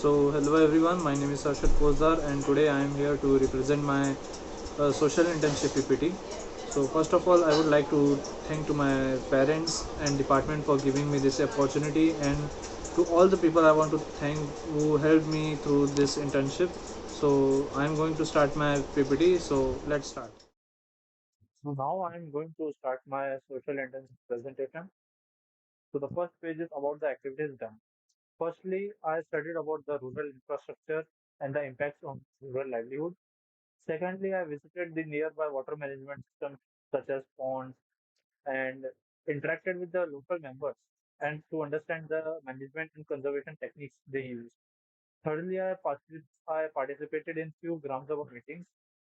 Hello everyone, my name is Harshad Fozdar, and today I am here to represent my social internship PPT. First of all, I would like to thank to my parents and department for giving me this opportunity, and to all the people I want to thank who helped me through this internship. I am going to start my PPT. Let's start. So now I am going to start my social internship presentation. So the first page is about the activities done. Firstly, I studied about the rural infrastructure and the impacts on rural livelihood. Secondly, I visited the nearby water management systems such as ponds and interacted with the local members and to understand the management and conservation techniques they use. Thirdly, I participated in few Gram Sabha meetings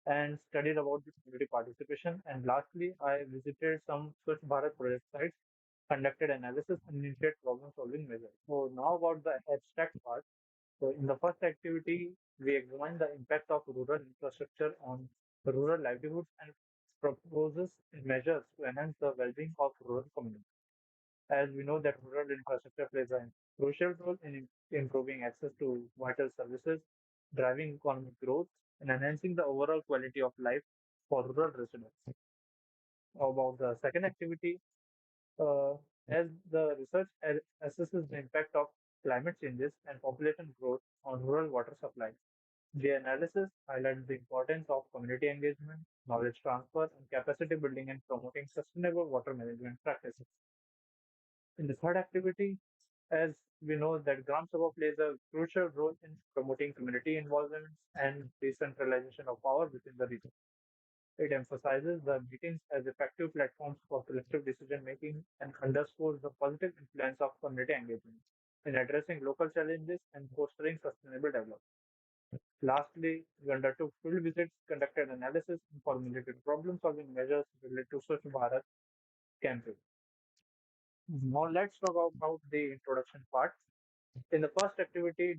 and studied about the community participation. And lastly, I visited some Swachh Bharat project sites, conducted analysis, and initiated problem-solving measures. So now about the abstract part. So in the first activity, we examine the impact of rural infrastructure on rural livelihoods and proposes measures to enhance the well-being of rural communities. As we know that rural infrastructure plays a crucial role in improving access to vital services, driving economic growth, and enhancing the overall quality of life for rural residents. About the second activity, uh, as the research assesses the impact of climate changes and population growth on rural water supply. The analysis highlights the importance of community engagement, knowledge transfer, and capacity building in promoting sustainable water management practices. In the third activity, as we know that Gram Sabha plays a crucial role in promoting community involvement and decentralization of power within the region. It emphasizes the meetings as effective platforms for collective decision making and underscores the positive influence of community engagement in addressing local challenges and fostering sustainable development. Lastly, we undertook field visits, conducted analysis, and formulated problem-solving measures related to Swachh Bharat campaign. Now let's talk about the introduction part. In the first activity,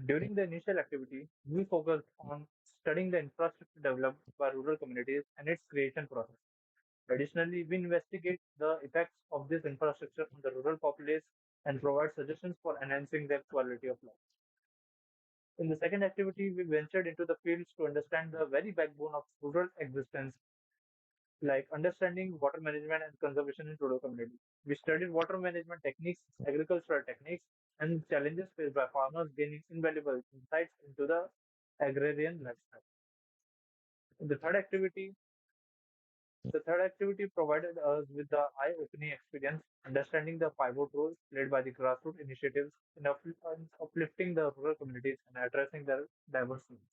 during the initial activity, we focused on studying the infrastructure developed by rural communities and its creation process. Additionally, we investigate the effects of this infrastructure on the rural populace and provide suggestions for enhancing their quality of life. In the second activity, we ventured into the fields to understand the very backbone of rural existence, like understanding water management and conservation in rural communities. We studied water management techniques, agricultural techniques, and challenges faced by farmers, gaining invaluable insights into the agrarian lifestyle. In the third activity provided us with the eye-opening experience, understanding the pivot role played by the grassroots initiatives in uplifting the rural communities and addressing their diverse needs.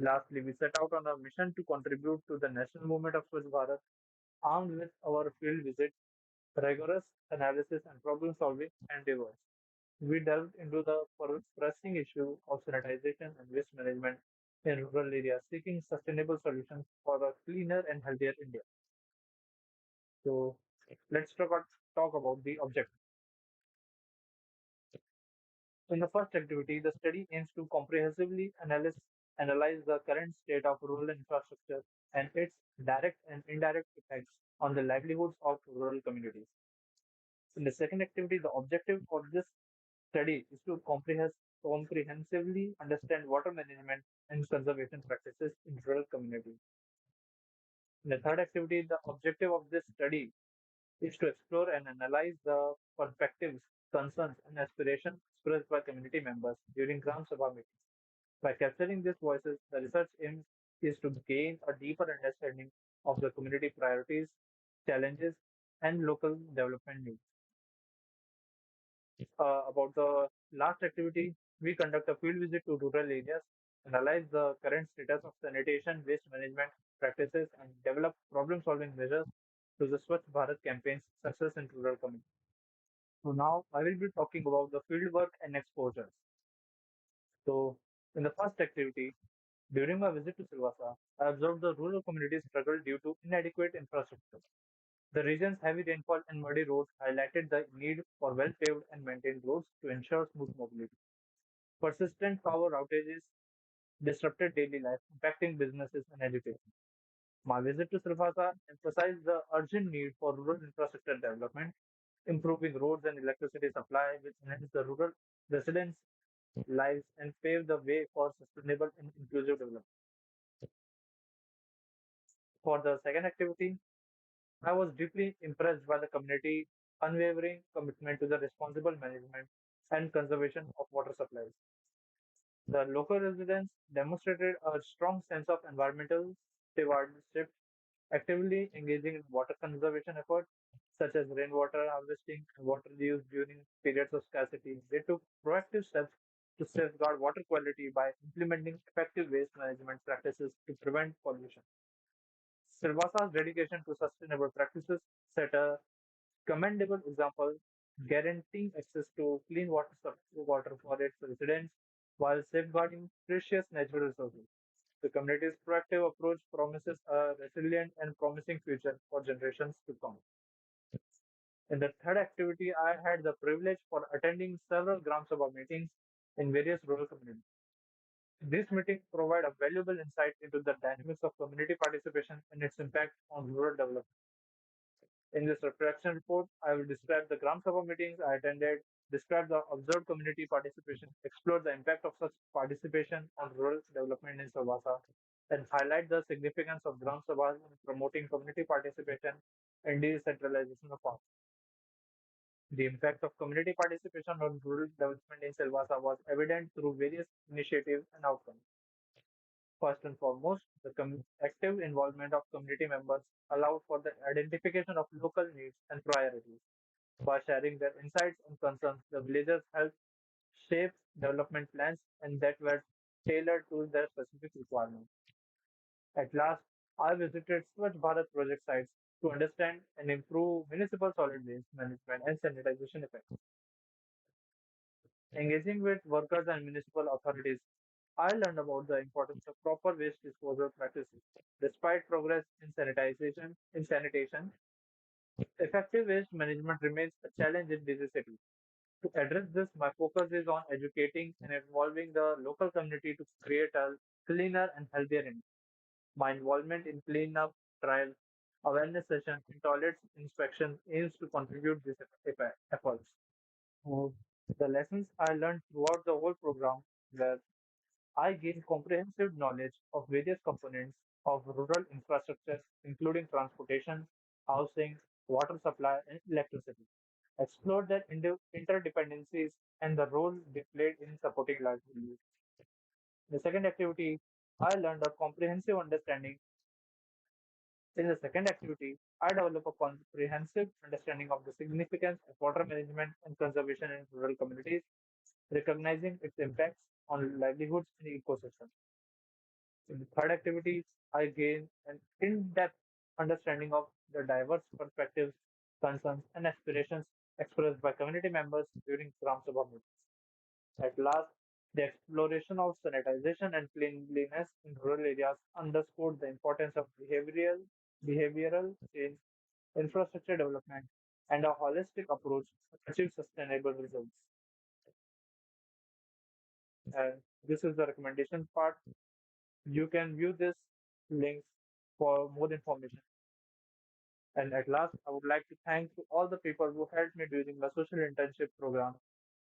Lastly, we set out on a mission to contribute to the national movement of Swachh Bharat, armed with our field visits, rigorous analysis, and problem solving endeavors. We delved into the pressing issue of sanitization and waste management in rural areas, seeking sustainable solutions for a cleaner and healthier India. So, talk about the objective. In the first activity, the study aims to comprehensively analyze the current state of rural infrastructure and its direct and indirect effects on the livelihoods of rural communities. In the second activity, the objective of this study is to comprehensively understand water management and conservation practices in rural communities. In the third activity, the objective of this study is to explore and analyze the perspectives, concerns, and aspirations expressed by community members during Gram Sabha meetings. By capturing these voices, the research aim is to gain a deeper understanding of the community priorities, challenges, and local development needs. About the last activity, we conduct a field visit to rural areas, analyze the current status of sanitation, waste management practices, and develop problem-solving measures to the Swachh Bharat campaign's success in rural communities. So now I will be talking about the field work and exposures. So in the first activity, during my visit to Silvassa, I observed the rural communities struggle due to inadequate infrastructure. The region's heavy rainfall and muddy roads highlighted the need for well-paved and maintained roads to ensure smooth mobility. Persistent power outages disrupted daily life, impacting businesses and education. My visit to Silvassa emphasized the urgent need for rural infrastructure development, improving roads and electricity supply, which enhance the rural residents' lives and pave the way for sustainable and inclusive development. For the second activity, I was deeply impressed by the community unwavering commitment to the responsible management and conservation of water supplies. The local residents demonstrated a strong sense of environmental stewardship, actively engaging in water conservation efforts such as rainwater harvesting and water reuse during periods of scarcity. They took proactive steps to safeguard water quality by implementing effective waste management practices to prevent pollution. Silvasa's dedication to sustainable practices set a commendable example, guaranteeing access to clean water for its residents while safeguarding precious natural resources. The community's proactive approach promises a resilient and promising future for generations to come. In the third activity, I had the privilege for attending several Gram Sabha meetings in various rural communities. These meetings provide a valuable insight into the dynamics of community participation and its impact on rural development. In this reflection report, I will describe the Gram Sabha meetings I attended, describe the observed community participation, explore the impact of such participation on rural development in Silvassa, and highlight the significance of Gram Sabhas in promoting community participation and decentralization of power. The impact of community participation on rural development in Silvassa was evident through various initiatives and outcomes. First and foremost, the active involvement of community members allowed for the identification of local needs and priorities. By sharing their insights and concerns, the villagers helped shape development plans and that were tailored to their specific requirements. At last, I visited Swachh Bharat project sites to understand and improve municipal solid waste management and sanitization effects. Engaging with workers and municipal authorities, I learned about the importance of proper waste disposal practices. Despite progress in sanitation, effective waste management remains a challenge in busy cities. To address this, my focus is on educating and involving the local community to create a cleaner and healthier India. My involvement in cleanup trials, awareness sessions, and toilet inspection aims to contribute these efforts. Uh, The lessons I learned throughout the whole program were I gained comprehensive knowledge of various components of rural infrastructure, including transportation, housing, water supply, and electricity. Explored their interdependencies and the role they played in supporting livelihoods. The second activity, I learned a comprehensive understanding. In the second activity, I developed a comprehensive understanding of the significance of water management and conservation in rural communities, recognizing its impacts on livelihoods and ecosystems. In the third activity, I gained an in-depth understanding of the diverse perspectives, concerns, and aspirations expressed by community members during Gram Sabha meetings. At last, the exploration of sanitization and cleanliness in rural areas underscored the importance of behavioral change, infrastructure development, and a holistic approach to achieve sustainable results. And this is the recommendation part. You can view this links for more information. And at last, I would like to thank to all the people who helped me during my social internship program